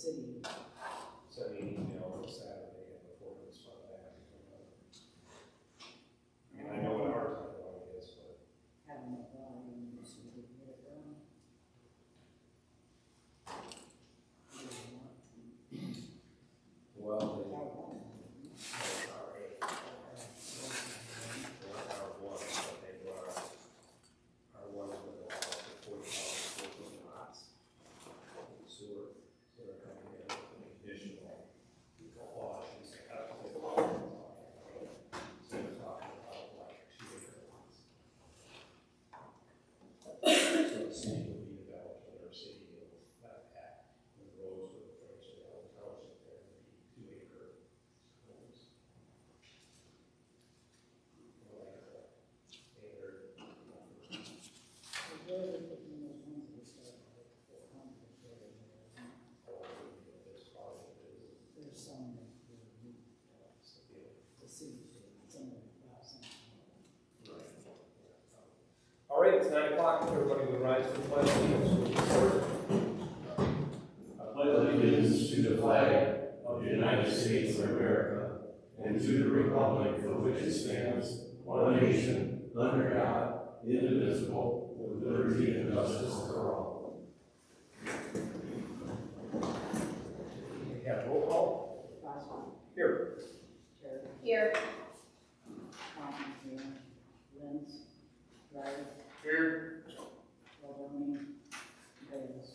city. Sent me an email on Saturday and before we respond back. I know what our timeline is, but. Having a volume, so we can get it done. Well, the city will be developed in our city of Lippincott, and the roads will approach the Elba Township there will be 2-acre homes. Standard. There's some that the city, some of the All right, it's 9 o'clock. Everybody would rise for the pledge of allegiance. I pledge allegiance to the flag of the United States of America and to the republic for which it stands, one nation, under God, indivisible, with liberty and justice for all. We have roll call. Here. Here. Fountain, here. Lintz, Dreier. Here. Gualdoni, Bales.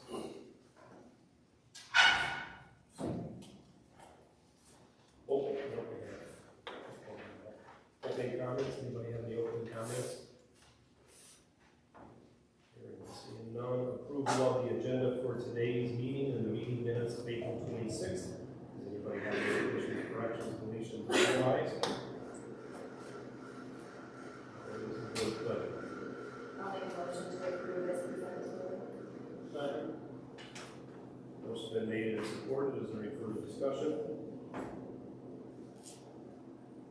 Opening comments. Anybody have any opening comments? Seeing none. Approval of the agenda for today's meeting and the meeting minutes of April 26th. Does anybody have any additions, corrections, deletions, otherwise? I'll make a motion to approve as presented. Motion's been made and supported. Is there any further discussion?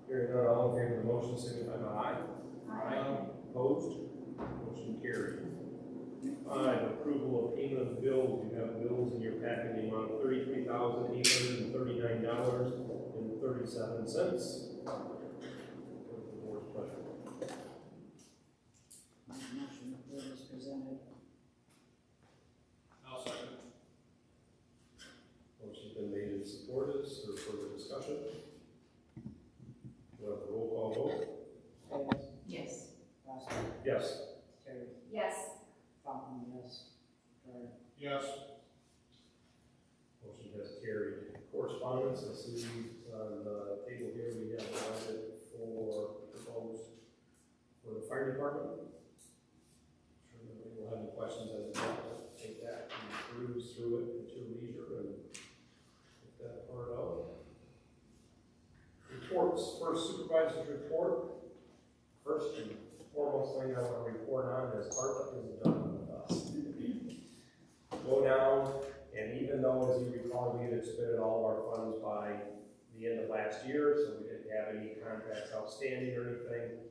Hearing none, all in favor of the motion signify by aye. Aye. Opposed? Motion carried. 5, approval of payment of bills. You have bills in your packet in the amount of $33,839.37. What's the board's pleasure? Motion that was presented. I'll second. Motion's been made and supported. Is there further discussion? We'll have the roll call vote. Bales. Yes. Boskee. Yes. Terry. Yes. Fountain, yes. Dreier. Yes. Motion has carried. Correspondence, I see on the table here we have a budget for proposed for the fire department. I'm sure nobody will have any questions on that. Take that and cruise through it at your leisure and get that part out. Reports. First, supervisor's report. First and foremost thing I want to report on is ARPA is done with us. Go down, and even though, as you recall, we had expended all of our funds by the end of last year, so we didn't have any contracts outstanding or anything,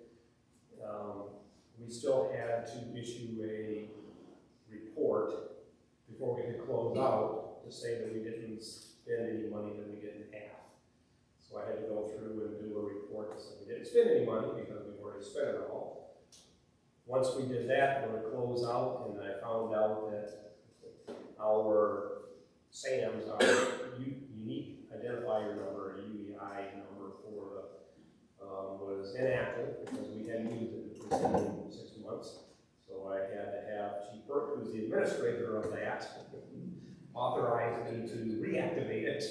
we still had to issue a report before we could close out to say that we didn't spend any money that we didn't have. So I had to go through and do a report to say we didn't spend any money because we've already spent it all. Once we did that, we're going to close out, and I found out that our SAMs, our unique identifier number, UEI number for was inactive because we hadn't used it for 6 months. So I had to have Chief Burke, who's the administrator of that, authorize me to reactivate it,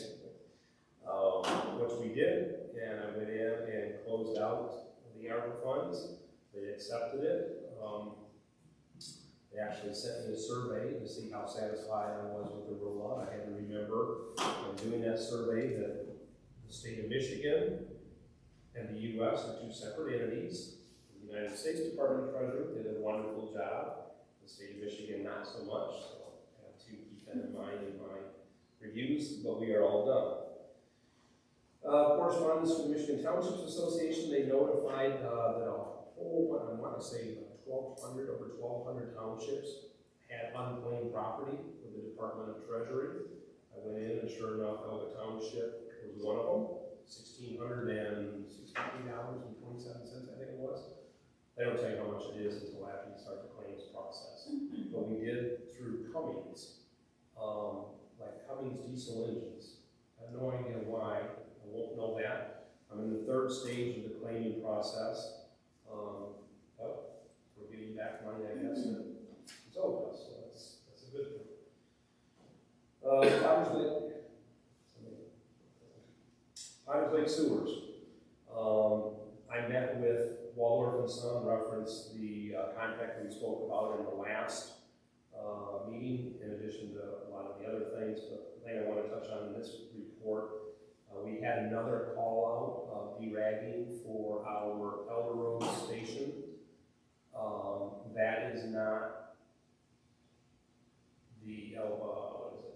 which we did, and I went in and closed out the ARPA funds. They accepted it. They actually sent me a survey to see how satisfied I was with the rollout. I had to remember when doing that survey that the state of Michigan and the U.S. are two separate entities. The United States Department of Treasury did a wonderful job. The state of Michigan not so much. So I have to keep that in mind in my reviews, but we are all done. Correspondence to the Michigan Township Association. They notified that a whole, I want to say over 1,200 townships had unclaimed property with the Department of Treasury. I went in and sure enough, Elba Township was one of them, $1,663.27, I think it was. They don't tell you how much it is until after you start the claims process. But we did through Cummings, like Cummings diesel engines. I have no idea why, I won't know that. I'm in the third stage of the claiming process. We're getting back money, I guess, and it's over, so that's a good thing. Potter's Lake Sewers. I met with Waldorf and Son, referenced the contract we spoke about in the last meeting, in addition to a lot of the other things. But the thing I want to touch on in this report, we had another call out of deragging for our Elba Road station. That is not the Elba,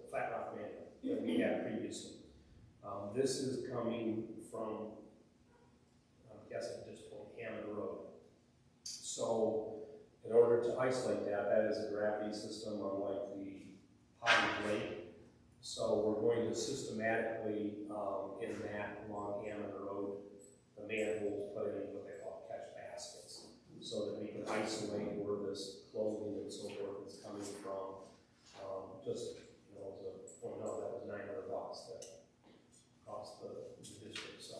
Flat Rock Manor that we had previously. This is coming from, I'm guessing at this point, Hammond Road. So, in order to isolate that, that is a gravity system unlike the Potter's Lake. So we're going to systematically, in that along Hammond Road, the manholes put in what they call catch baskets, so that we can isolate where this clothing and so forth is coming from. Just, as a point out, that was $900 that cost the district. So,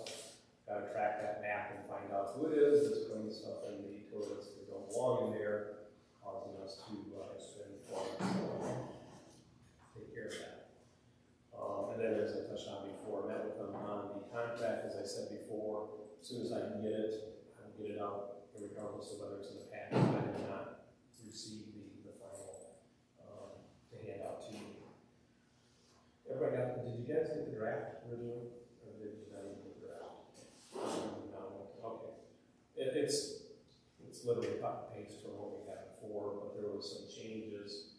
got to track that back and find out who it is that's putting stuff in the toilets that don't belong in there, causing us to spend funds. Take care of that. And then, as I touched on before, I met with them on the contract. As I said before, as soon as I can get it, I'll get it out, regardless of whether it's in the package. I did not receive the final to hand out to you. Everybody got? Did you guys get the draft originally, or did you not even get the draft? No. Okay. It's literally cut and paste from what we had before, but there was some changes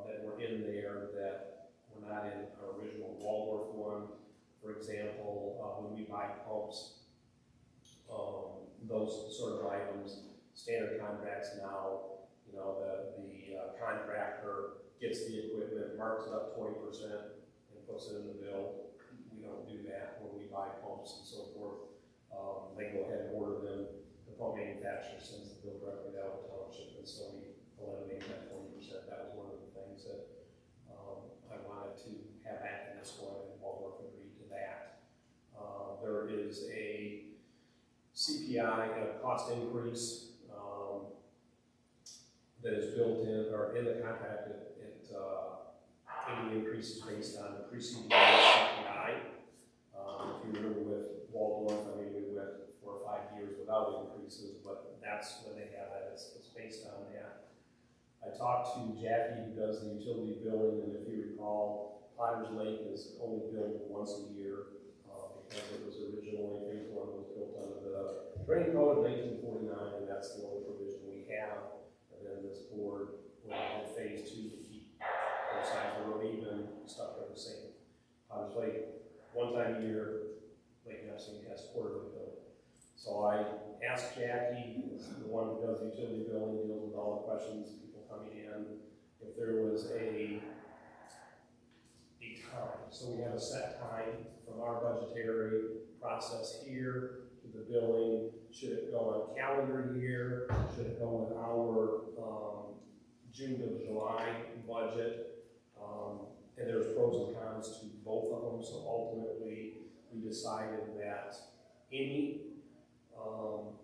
that were in there that were not in our original Waldorf one. For example, when we buy pumps, those sort of items, standard contracts now, the contractor gets the equipment, marks it up 20%, and puts it in the bill. We don't do that when we buy pumps and so forth. They go ahead and order them. The pump manufacturer sends the bill directly to Elba Township, and so we eliminate that 20%. That was one of the things that I wanted to have back in this one, and Waldorf agreed to that. There is a CPI, a cost increase that is built in, or in the contract. Any increase is based on the preceding year's CPI. If you remember with Waldorf, we went 4 or 5 years without increases, but that's when they have that. It's based on that. I talked to Jackie, who does the utility billing, and if you recall, Potter's Lake is only billed once a year because it was originally, phase 1 was built under the Drain Code of 1949, and that's the only provision we have. And then this board, when we did phase 2, to keep both sides of the road even, stuff are the same. Potter's Lake, one time a year, Lake Neptune has quarterly billing. So I asked Jackie, the one who does utility billing, deals with all the questions, people coming in, if there was a time. So we have a set time from our budgetary process here to the billing. Should it go on calendar year? Should it go with our June to July budget? And there's pros and cons to both of them. So ultimately, we decided that any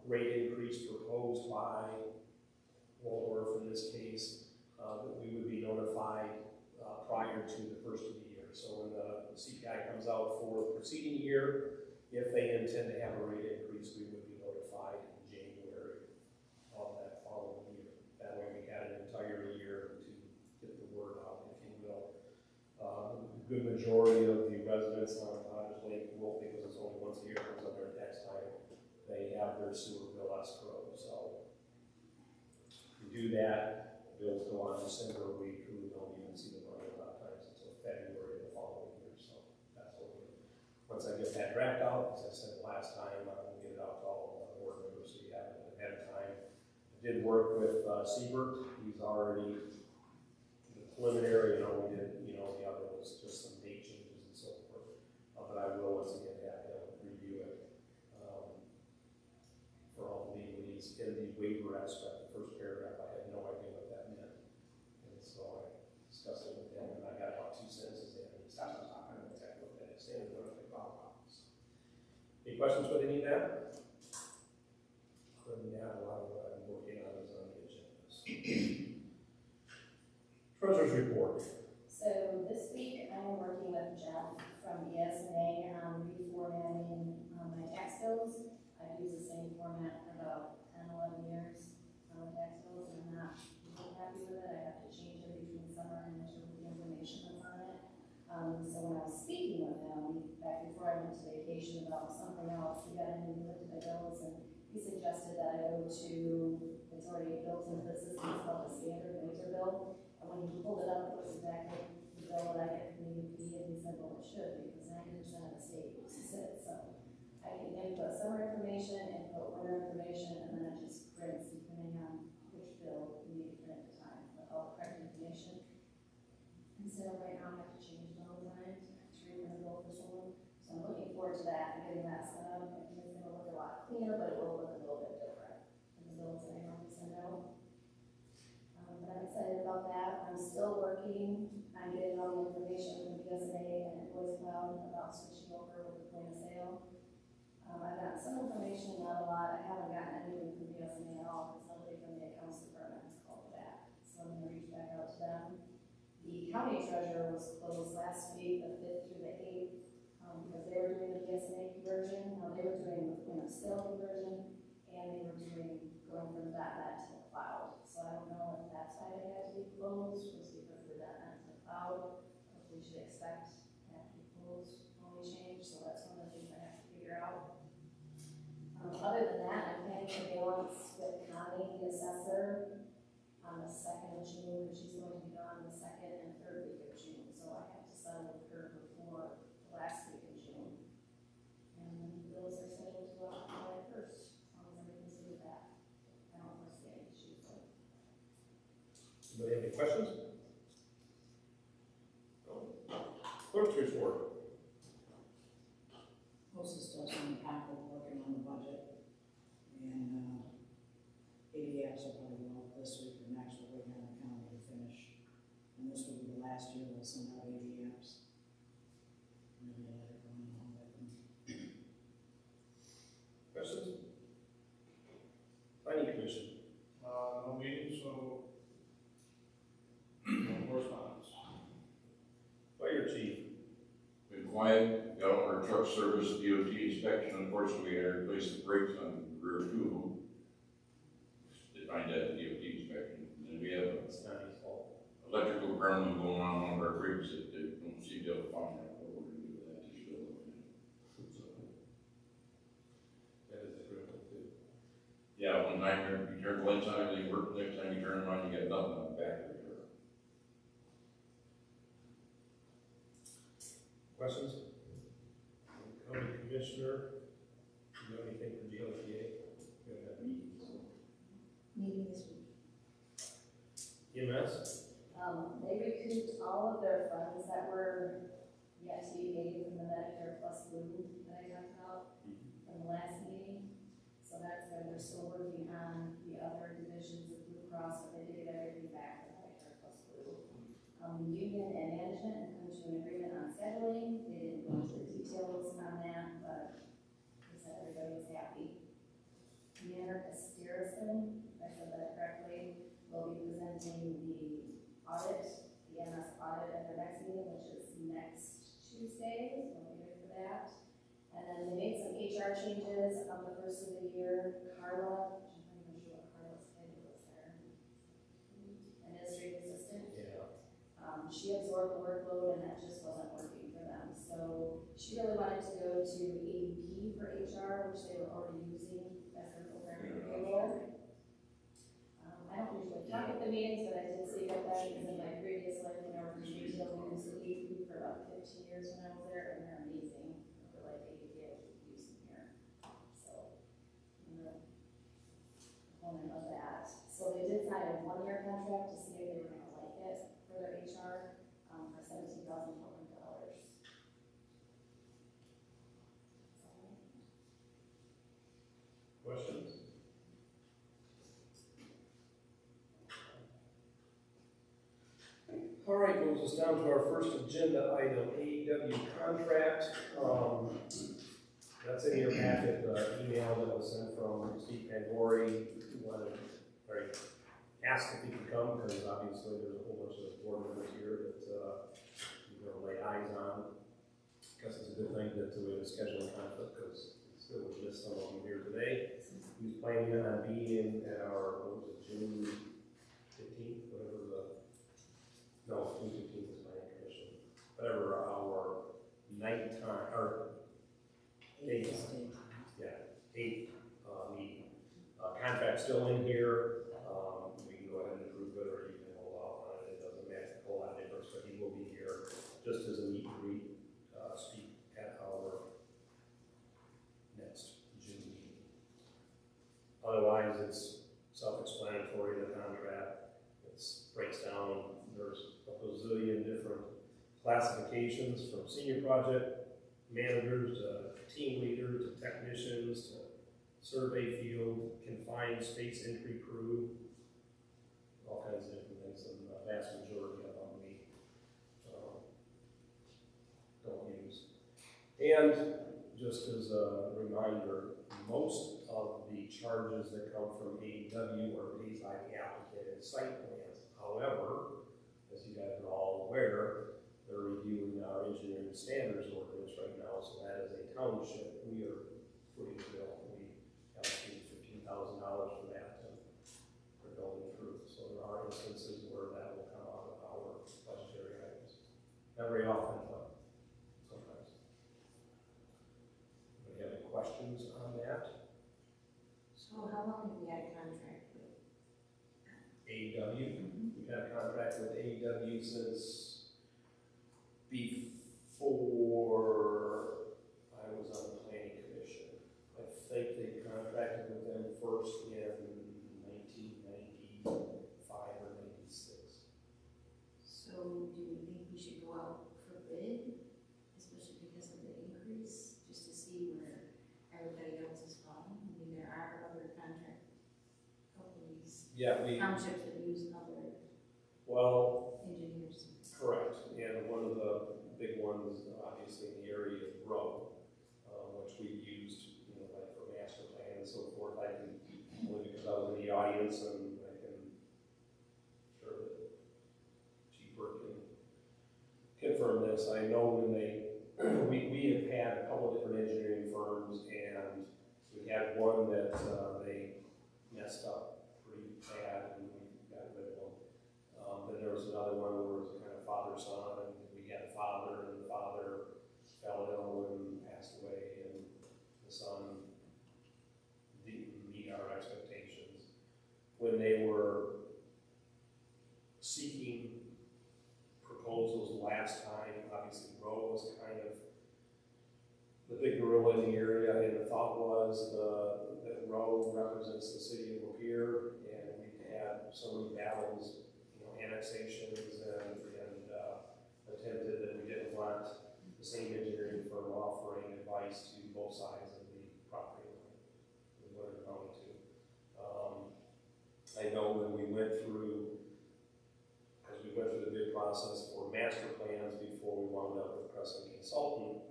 rate increase proposed by Waldorf in this case, that we would be notified prior to the first of the year. So when the CPI comes out for the preceding year, if they intend to have a rate increase, we would be notified in January of that following year. That way we had an entire year to get the word out, if you will. A good majority of the residents on Potter's Lake will, because it's only once a year, comes up their tax time, they have their sewer bill escrow. So we do that, bills go on December, we truly don't even see the money a lot of times until February of the following year. So that's what we do. Once I get that draft out, as I said last time, I will get it out to all of the board members so you have it ahead of time. I did work with Siebert. He's already the preliminary, we did, the other was just some date but I will once again have him review it. For all the legalese in the waiver aspect, the first paragraph, I had no idea what that meant. And so I discussed it with him, and I got about 2 sentences in, and he stopped, I don't exactly what that is, and what I thought about it. Any questions where they need that? Other than that, a lot of what I'm working on is on the agendas. Treasurer's report. So this week, I'm working with Jeff from ESNA on reformatting my tax bills. I've used the same format for about 10, 11 years on the tax bills, and I'm not really happy with it. I have to change it between summer and winter with the information that's on it. So when I was speaking with him, back before I went to vacation about something else, he got into the bills, and he suggested that I go to, it's already built into the system, it's called the standard laser bill. And when he pulled it up, it was exactly the bill that I get from the UP, and he said, well, it should, because 90% of the state uses it. So I can input summer information, input winter information, and then it just prints depending on which bill you need to print at the time with all the correct information. Instead of right now, I have to change it all the time to reprint a bill for someone. So I'm looking forward to that and getting that set up. I think it's going to look a lot cleaner, but it will look a little bit different than the bills that I normally send out. But I'm excited about that. I'm still working on getting all the information from BSNA and Voice Cloud about switching over with the point of sale. I've gotten some information, not a lot. I haven't gotten anything from BSNA at all because nobody from the accounts department has called back. So I'm going to reach back out to them. The county treasurer was closed last week, the 5th through the 8th, because they were doing the BSNA conversion. Now they were doing the point of sale conversion, and they were doing going from .NET to the cloud. So I don't know if that's why they had to be closed, was because of the .NET to the cloud. If we should expect that to be closed when we change. So that's one of the things I have to figure out. Other than that, I'm planning to balance with Connie, the assessor, on the 2nd of June, because she's going to be gone the 2nd and 3rd week of June. So I have to settle with her before the last week of June. And then the bills are scheduled to go out July 1st, as long as everything's good with that. I don't foresee any issues with it. Anybody have any questions? No. Clerk's report. Most of the stuff's on the capital, working on the budget, and ADFs will probably go out this week or next. We're waiting on the county to finish, and this will be the last year we'll send out ADFs. Maybe a letter going along with them. Questions? Planning Commission. No meeting, so no correspondence. Fire Chief. Been quiet, got all our truck service, DOT inspection, unfortunately, we had to replace the brakes on rear two of them. They find that at DOT inspection, and then we have It's not his fault. electrical grounding going on one of our brakes that they don't seem to be able to find out what we're gonna do with that, they're still looking at it. So, That is critical too. yeah, one time you turn the lights on, they work, next time you turn them on, you got nothing on the back of the truck. Questions? County Commissioner, do you know anything for GLTA? We haven't had meetings. Meeting this week. EMS? They recouped all of their funds that were yet to be paid from the Medicare Plus Blue that I talked about from the last meeting. So that's good. They're still working on the other divisions of Blue Cross, but they did get everything back from Medicare Plus Blue. The union and management have come to an agreement on scheduling. They didn't go into the details on that, but they said everybody was happy. Mayor Esterison, if I said that correctly, will be presenting the audit, the MS audit at their next meeting, which is next Tuesday, so we'll be here for that. And then they made some HR changes on the first of the year. Carla, which I'm not even sure what Carla's title is there, administrative assistant. Yeah. She absorbed the workload and that just wasn't working for them. So she really wanted to go to ADP for HR, which they were already using as their programming payroll. I don't usually talk at the meetings, but I did speak at that because in my previous life, when I worked in retail, we used ADP for about 15 years when I was there, and they're amazing. For like ADP, I should use them here. So, I'm a proponent of that. So they did sign a 1-year contract to see if they were going to like it for their HR for $17,400. All right, moves us down to our first agenda item, AEW contract. That's in your packet, the email that was sent from Steve Pangori, who wanted, or asked if he could come, because obviously there's a whole bunch of board members here that you're going to lay eyes on. Because it's a good thing that we have a scheduling conflict, because still was missed some of them here today. He's planning on being at our, what was it, June 15th, whatever the, no, June 15th is planning commission, whatever our nighttime, or eighth meeting. Contract's still in here. We can go ahead and approve it, or you can hold off on it. It doesn't make a whole lot of difference, but he will be here just as a meet and greet, speak at our next June meeting. Otherwise, it's self-explanatory, the contract. It breaks down, there's a bazillion different classifications from senior project managers to team leaders to technicians to survey field, confined space entry crew, all kinds of different things, and the vast majority of them we don't use. And just as a reminder, most of the charges that come from AEW are paid by the applicant in site plans. However, as you guys are all aware, they're reviewing our engineering standards ordinance right now, so that is a township. We are putting the bill. We allocated $15,000 for that for building through. So there are instances where that will come out of our budgetary items. Not very often, but sometimes. Do you have any questions on that? So how long have we had a contract with? AEW. We've had a contract with AEW since before I was on the planning commission. I think they contracted with them first in 1995 or 96. So do you think we should go out for bid, especially because of the increase, just to see where everybody else is falling? I mean, there are other contract companies, townships that use other engineers. Correct. And one of the big ones, obviously, in the area of road, which we've used, like for master plan and so forth. I can, only because I was in the audience, and I can, sure that Cheaper can confirm this. I know when we have had a couple of different engineering firms, and we had one that they messed up pretty bad, and we got rid of them. Then there was another one where it was kind of father-son, and we had a father, and the father fell ill and passed away, and the son didn't meet our expectations. When they were seeking proposals last time, obviously Roe was kind of the big gorilla in the area, and the thought was that Roe represents the city of Lapeer, and we've had so many battles, annexations, and attempted that we didn't want the same engineering firm offering advice to both sides of the property line. We wanted to. I know when we went through, because we went through the bid process for master plans before we wound up with Crescent Consultant,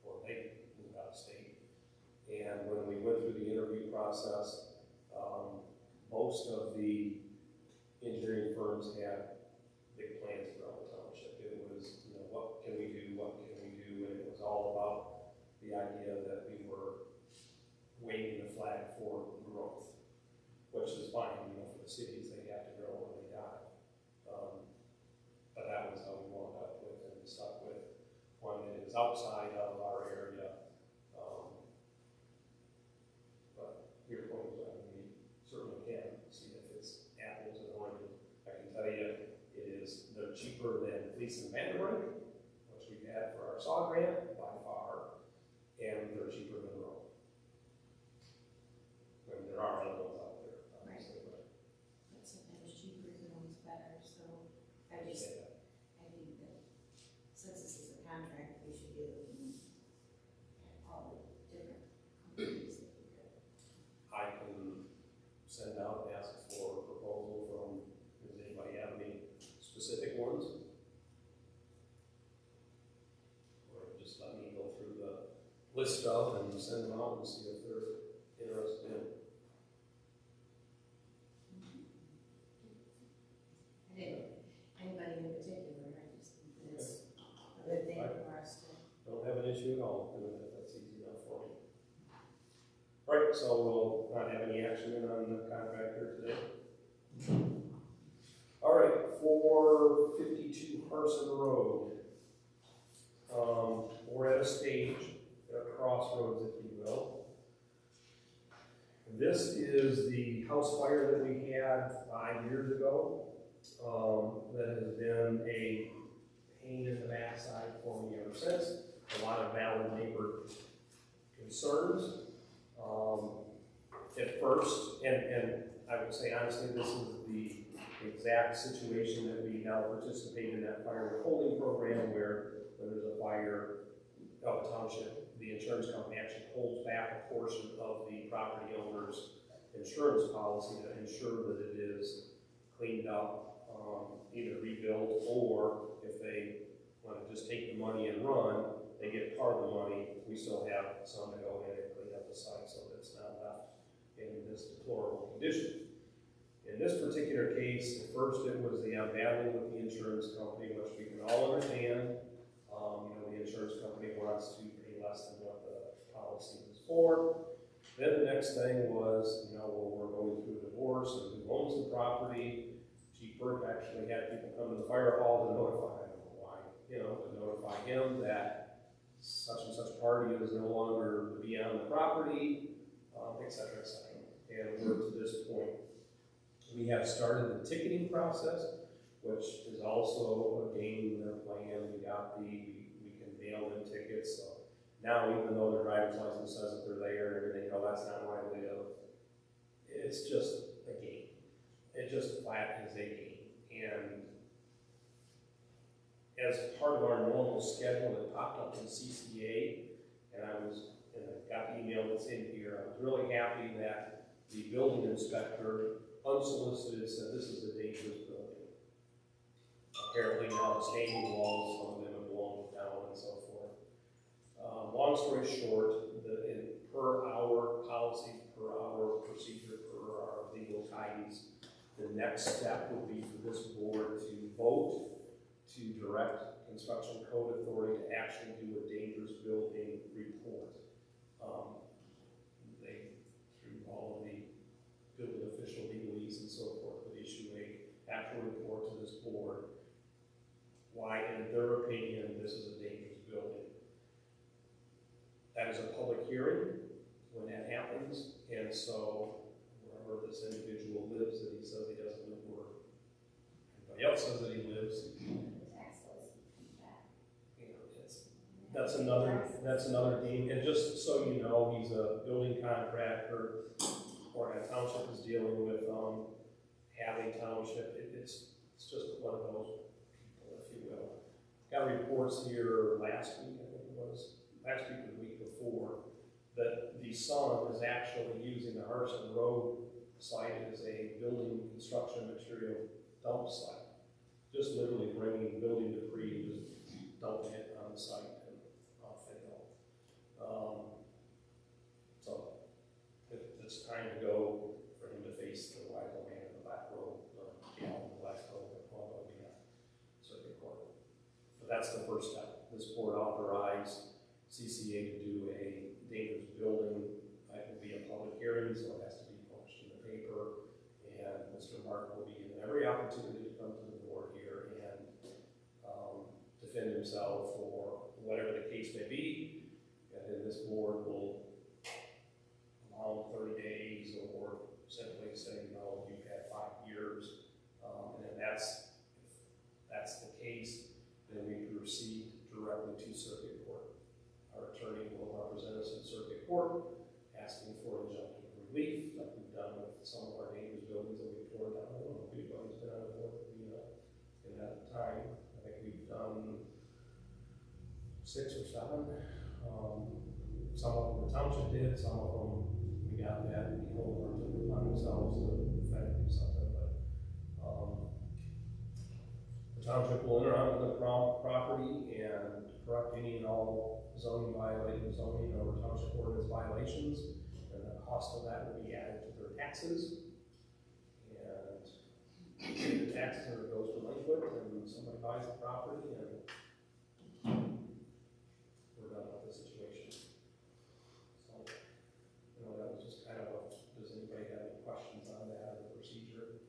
or they moved out of state. And when we went through the interview process, most of the engineering firms had big plans throughout the township. It was, what can we do, and it was all about the idea that we were waving the flag for growth, which is fine, for the cities, they have to grow when they die. But that was how we wound up with and stuck with one that is outside of our area. But your point is, we certainly can see if it's apples and oranges. I can tell you, they're cheaper than Fleece and Vanderbrink, which we've had for our SAW grant by far, and they're cheaper than Roe. I mean, there are other ones out there, obviously, right. But sometimes cheaper is always better, so I think that since this is a contract, we should be looking at all the different companies that we could. I can send out and ask for a proposal from, does anybody have any specific ones? list of and send them out and see if they're interested in. I didn't, anybody in particular, I just think that it's a good thing for us to. Don't have an issue at all, doing it, that's easy enough for me. All right, so we'll not have any action on the contract here today. All right, 452 Harrison Road. We're at a stage, at a crossroads, if you will. This is the house fire that we had 5 years ago. That has been a pain in the backside for me ever since. A lot of valid neighbor concerns. At first, and I would say honestly, this is the exact situation that we now participate in that fire withholding program where when there's a fire, Elba Township, the insurance company actually holds back a portion of the property owner's insurance policy to ensure that it is cleaned up, either rebuilt, or if they want to just take the money and run, they get part of the money. We still have some to go in and clean up the site so that it's not left in this deplorable condition. In this particular case, at first it was the battling with the insurance company, which we can all understand. The insurance company wants to pay less than what the policy is for. Then the next thing was, we're going through a divorce and who owns the property. Chief Burke actually had people come to the fire hall to notify, I don't know why, to notify him that such and such party is no longer to be on the property, et cetera, et cetera. And we're to this point. We have started the ticketing process, which is also a game in their plan. We can mail them tickets. So now, even though their driver's license says that they're there and everything, that's not why they live. It's just a game. It just flat is a game. And as part of our normal schedule, it popped up in CCA, and I got the email that's in here. I was really happy that the building inspector, unsolicited, said this is a dangerous building. Apparently now the standing walls, some of them have blown down and so forth. Long story short, per our policy, per our procedure, per our legal guidance, the next step would be for this board to vote to direct Construction Code Authority to actually do a dangerous building report. They, through all of the building official legalese and so forth, would issue an actual report to this board why, in their opinion, this is a dangerous building. That is a public hearing when that happens, and so wherever this individual lives, that he says he doesn't live where everybody else says that he lives. That's another game. And just so you know, he's a building contractor. Rena Township is dealing with Hadley Township. It's just one of those people, if you will. Got reports here last week, I think it was, last week or the week before, that the son is actually using the Harrison Road site as a building construction material dump site. Just literally bringing building debris and just dumping it on the site and off they go. So it's time to go for him to face the rival man in the Black Road, Circuit Court. But that's the first step. This board authorized CCA to do a dangerous building. It will be a public hearing, so it has to be published in the paper. And Mr. Mark will be given every opportunity to come to the board here and defend himself or whatever the case may be. And then this board will allow 30 days or simply say, no, you've had 5 years. And then if that's the case, then we proceed directly to circuit court. Our attorney will represent us in circuit court, asking for injunctive relief, like we've done with some of our neighbors' buildings that we've torn down. I don't know if anybody's been on the board with me in that time. I think we've done 6 or 7. Some of them the township did, some of them we got that the homeowner took it upon themselves to try to do something. But the township will enter onto the property and correct any and all zoning or township ordinance violations, and the cost of that will be added to their taxes. And the taxes are goes delinquent, and somebody buys the property, and we're done with the situation. So, that was just kind of a, does anybody have any questions on that, or the procedure?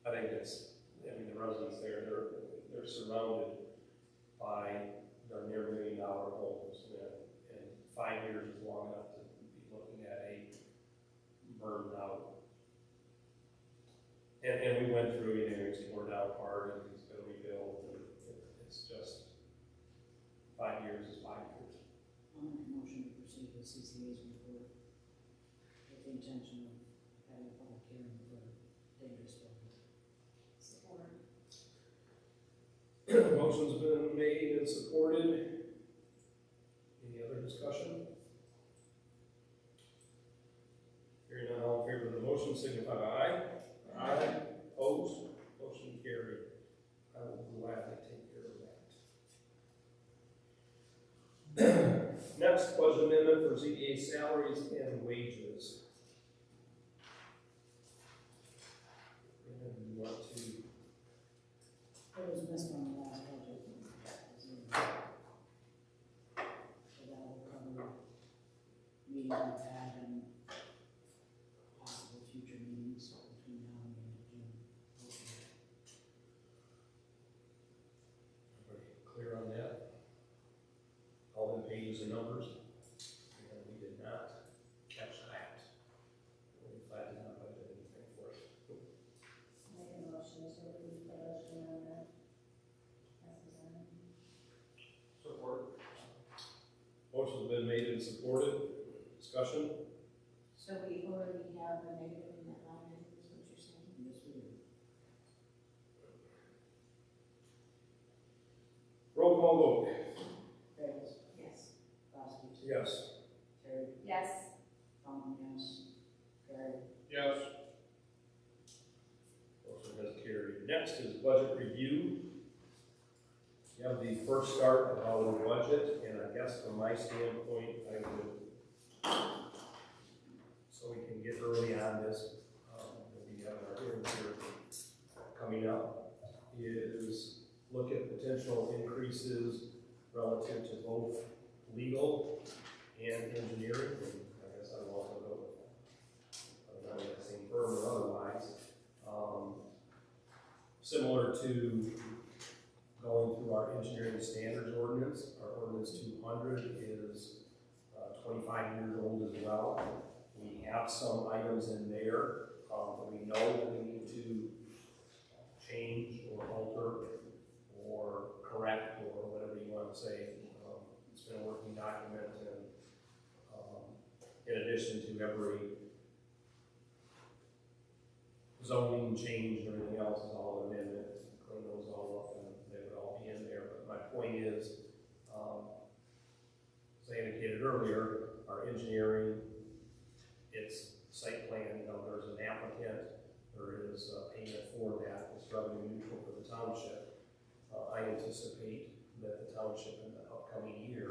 I think the residents there, they're surrounded by their near $1 million homes, and 5 years is long enough to be looking at a burned out. And we went through, it's tore down hard, and it's been rebuilt, and it's just 5 years is 5 years. I'll make a motion to proceed with CCA's report with the intention of having a public hearing for dangerous buildings. Support. Motion's been made and supported. Any other discussion? Hearing none, all in favor of the motion signify by aye. Aye. Opposed? Motion carried. I will gladly take care of that. Next, budget amendment for ZBA salaries and wages. And you want to? It was missed on the last budget. So that will cover meetings we've had and possible future meetings between now and the end of June. Everybody clear on that? All the pages and numbers? And we did not catch that. We did not budget anything for it. Make a motion to approve the budget amendment as presented. Support. Motion's been made and supported. Discussion? So we already have a negative in that line, is what you're saying? Yes, we do. Roll call vote. Bales, Yes. Boskee, Yes. Terry, Yes. Fountain, yes. Gary, Yes. Motion has carried. Next is budget review. You have the first start of our budget, and I guess from my standpoint, I would, so we can get early on this, we'll be having our hearings here coming up, is look at potential increases relative to both legal and engineering, and I guess I will also go with not the same firm or otherwise. Similar to going through our engineering standards ordinance, our ordinance 200 is 25 years old as well. We have some items in there that we know that we need to change or alter or correct or whatever you want to say. It's been a working document, and in addition to every zoning change and everything else is all amendment, clean those all up, and they would all be in there. But my point is, as I indicated earlier, our engineering, it's site plan, there's an applicant, there is payment for that, it's revenue neutral for the township. I anticipate that the township in the upcoming year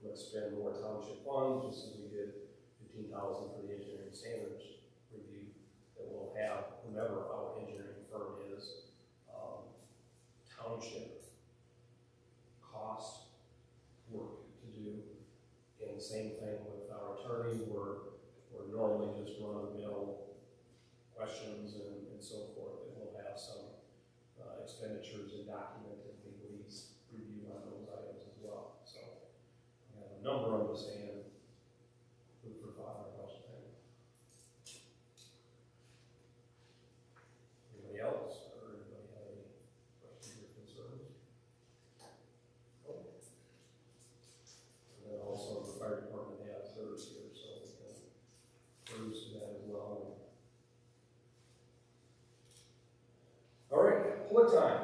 will spend more township funds, just as we did $15,000 for the engineering standards review, that we'll have whomever our engineering firm is, township cost work to do. And the same thing with our attorney, we're normally just run-of-the-mill questions and so forth, and we'll have some expenditures and documented legalese review on those items as well. So we have a number of us and food for thought on our budget thing. Anybody else, or anybody have any questions or concerns? Okay. And then also the fire department has theirs here, so we can peruse that as well. All right, what time?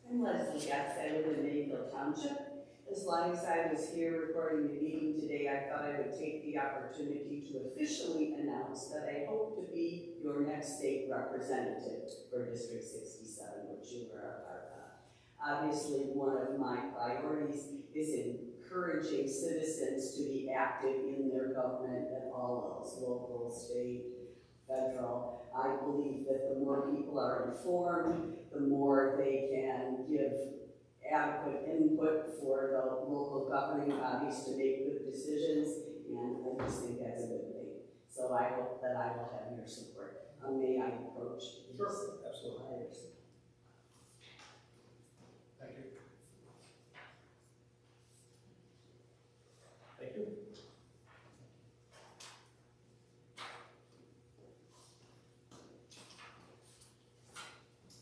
I'm Leslie Gatz, I live in Lippincott Township. As long as I was here recording the meeting today, I thought I would take the opportunity to officially announce that I hope to be your next state representative for District 67, which you are a part of. Obviously, one of my priorities is encouraging citizens to be active in their government at all levels, local, state, federal. I believe that the more people are informed, the more they can give adequate input for the local governing bodies to make good decisions, and I just think that's a good thing. So I hope that I will have your support. May I approach these Absolutely. hires? Thank you. Thank you.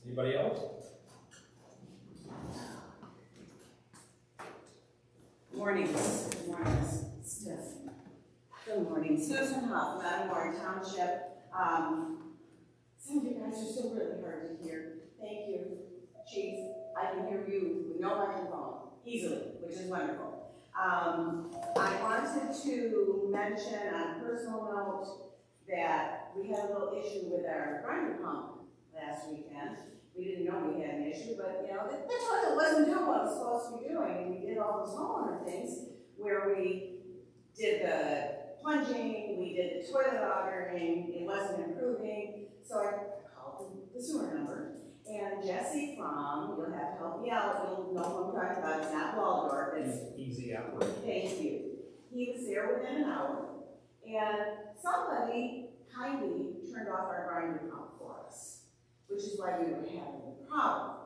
Anybody else? Mornings. Good morning, Steph. Good morning. Susan Huff, Matthew Township. Some of you guys are still really hard to hear. Thank you, Chief. I can hear you with no microphone easily, which is wonderful. I wanted to mention on a personal note that we had a little issue with our grinder pump last weekend. We didn't know we had an issue, but you know, the toilet wasn't doing what it was supposed to be doing, and we did all those homeowner things where we did the plunging, we did the toilet augering, it wasn't improving, so I called the sewer number, and Jesse from, you'll have to help me out, you'll know what I'm talking about, it's not Waldorf, it's Easy operation. Thank you. He was there within an hour, and somebody kindly turned off our grinder pump for us, which is why we were having the problem.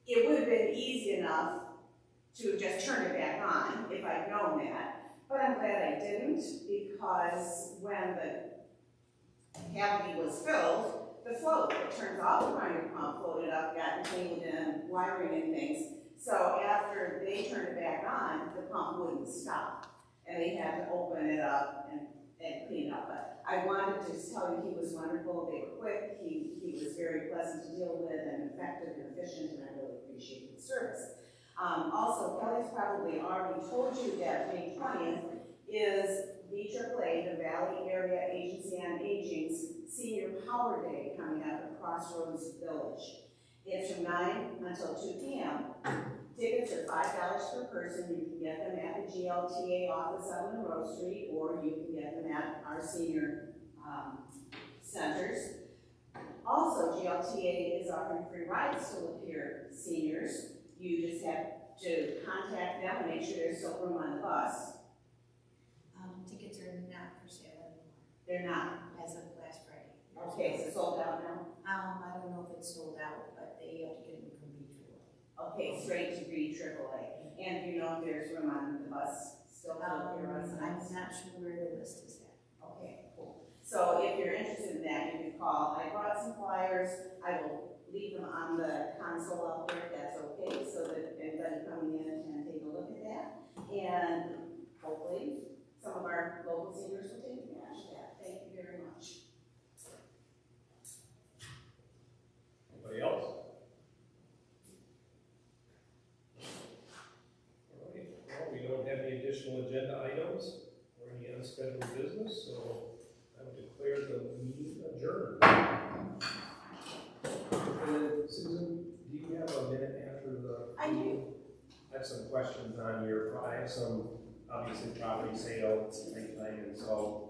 It would have been easy enough to just turn it back on if I'd known that, but I'm glad I didn't, because when the cavity was filled, the float that turns off the grinder pump floated up, got entangled in wiring and things. So after they turned it back on, the pump wouldn't stop, and they had to open it up and clean it up. But I wanted to just tell you he was wonderful. They were quick. He was very pleasant to deal with and effective and efficient, and I really appreciate the service. Also, Kelly's probably already told you that May 20th is VAAA, the Valley Area Agency on Aging's Senior Power Day, coming up at Crossroads Village. It's from 9 until 2 p.m. Tickets are $5 per person. You can get them at the GLTA office on Monroe Street, or you can get them at our senior centers. Also, GLTA is offering free rides to Lapeer seniors. You just have to contact them and make sure there's still room on the bus. Tickets are not for sale anymore. They're not. As of last Friday. Okay, so sold out now? I don't know if it's sold out, but they have to get them from VAAA. Okay, straight to AAA. And do you know if there's room on the bus still for Lapeer I'm residents? not sure where the list is at. Okay, cool. So if you're interested in that, you can call. I brought some flyers. I will leave them on the console up there if that's okay, so that anybody coming in can take a look at that. And hopefully some of our local seniors will take advantage of that. Thank you very much. Anybody else? All right, well, we don't have any additional agenda items or any unscheduled business, so I will declare the meeting adjourned. Susan, do you have a minute after the? I do. I have some questions on I have some, obviously, property sale thing, and so,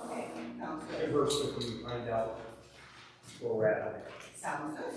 Okay, sounds good. converse with you, find out where we're at. Sounds good.